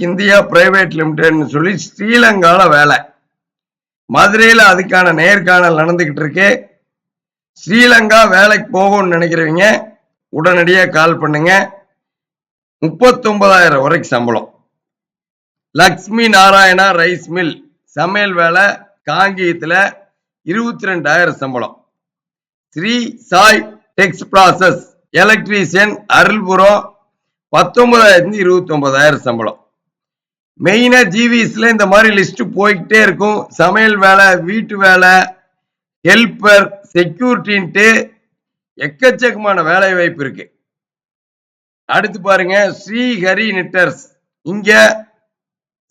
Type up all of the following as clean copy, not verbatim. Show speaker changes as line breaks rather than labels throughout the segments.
India private லிமிடெட்னு சொல்லி ஸ்ரீலங்கால வேலை. மதுரையில அதுக்கான நேர்காணல் நடந்துகிட்டு இருக்கு. ஸ்ரீலங்கா வேலைக்கு போகும்னு நினைக்கிறவங்க உடனடியாக கால் பண்ணுங்க. 39,000 வரைக்கும் சம்பளம். லக்ஷ்மி நாராயணா ரைஸ் மில் சமையல் வேலை காங்கியத்துல 22,000 சம்பளம். ஸ்ரீ சாய் டெக்ஸ் ப்ராசஸ் எலக்ட்ரீசியன் அருள்புரம் 19,000 29,000 சம்பளம். மெயினா ஜிவிஸ்ல இந்த மாதிரி லிஸ்ட் போய்கிட்டே இருக்கும். சமையல் வேலை, வீட்டு வேலை, ஹெல்பர், செக்யூரிட்டின்ட்டு எக்கச்சக்கமான வேலை வாய்ப்பு இருக்கு. அடுத்து பாருங்க, ஸ்ரீஹரி நிட்டர்ஸ். இங்க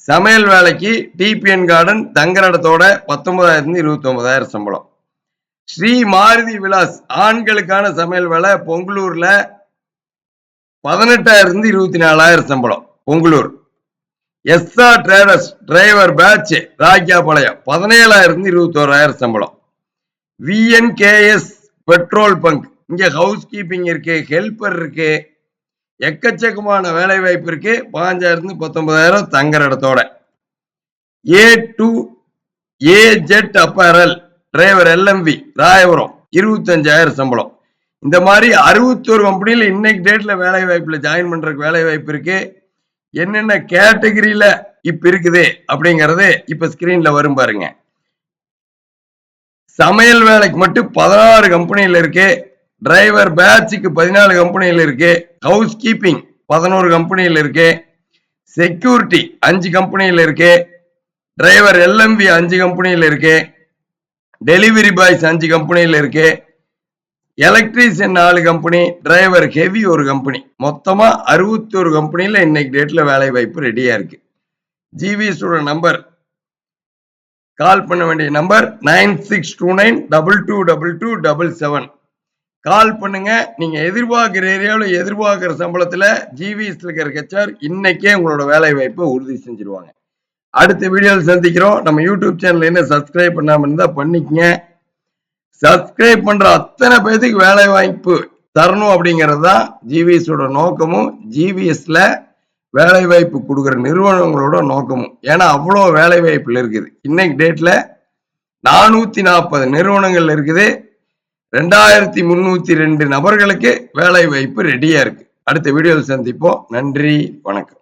சமையல் வேலைக்கு டிபிஎன் கார்டன் தங்குற இடத்தோட 19,000 29,000 சம்பளம். ஸ்ரீ மாருதி விலாஸ் ஆண்களுக்கான சமையல் வேலை பொங்கலூர்ல 18,000 24,000 சம்பளம். Pongalur. SR traders driver batch Rakkiyapalayam 17,000 21,000 சம்பளம். விஎன்கேஎஸ் பெட்ரோல் பங்க் இங்க ஹவுஸ் கீப்பிங் இருக்கு, ஹெல்பர் இருக்கு, எக்கச்சக்கமான வேலை வாய்ப்பு இருக்கு. 5,000 19,000 தங்குற இடத்தோட. A apparel driver LMV Royapuram 25,000 சம்பளம். இந்த மாதிரி 61 கம்பெனியில இன்னைக்கு டேட்ல வேலை வாய்ப்புல ஜாயின் பண்றதுக்கு வேலை வாய்ப்பு இருக்கு. என்னென்ன கேட்டகரியில இப்ப இருக்குது அப்படிங்கறது இப்ப ஸ்கிரீன்ல வரும் பாருங்க. சமையல் வேலைக்கு மட்டும் 16 கம்பெனியில இருக்கு. டிரைவர் பேட்சுக்கு 14 கம்பெனியில இருக்கு. ஹவுஸ் கீப்பிங் 11 கம்பெனியில இருக்கு. செக்யூரிட்டி 5 கம்பெனியில இருக்கு. டிரைவர் எல்எம்வி 5 கம்பெனியில இருக்கு. டெலிவரி பாய்ஸ் 5 கம்பெனியில இருக்கு. Electrician 4 company, driver heavy 1 company. மொத்தமா 61 கம்பெனியில இன்னைக்கு டேட்ல வேலை வாய்ப்பு ரெடியா இருக்கு. ஜிவிஎஸோட நம்பர், கால் பண்ண வேண்டிய நம்பர் 9629222277. கால் பண்ணுங்க. நீங்க எதிர்பார்க்கிற ஏரியாவில் எதிர்பார்க்கிற சம்பளத்துல ஜிவிஎஸ் இருக்கிற ஹெச்ஆர் இன்னைக்கே உங்களோட வேலை வாய்ப்பை உறுதி செஞ்சிருவாங்க. அடுத்த வீடியோவில் சந்திக்கிறோம். நம்ம யூடியூப் சேனல் என்ன சப்ஸ்கிரைப் பண்ணாம இருந்தா பண்ணிக்கங்க. சப்ஸ்கிரைப் பண்ற அத்தனை பேருக்கு வேலை வாய்ப்பு தரணும் அப்படிங்கிறது தான் ஜிவிஎஸோட நோக்கமும், ஜிவிஎஸ்ல வேலை வாய்ப்பு கொடுக்குற நிறுவனங்களோட நோக்கமும். ஏன்னா அவ்வளோ வேலை வாய்ப்புல இருக்குது. இன்னைக்கு டேட்ல 440 நிறுவனங்கள் இருக்குது. 2,302 நபர்களுக்கு வேலை வாய்ப்பு ரெடியா இருக்கு. அடுத்த வீடியோவில் சந்திப்போம். நன்றி, வணக்கம்.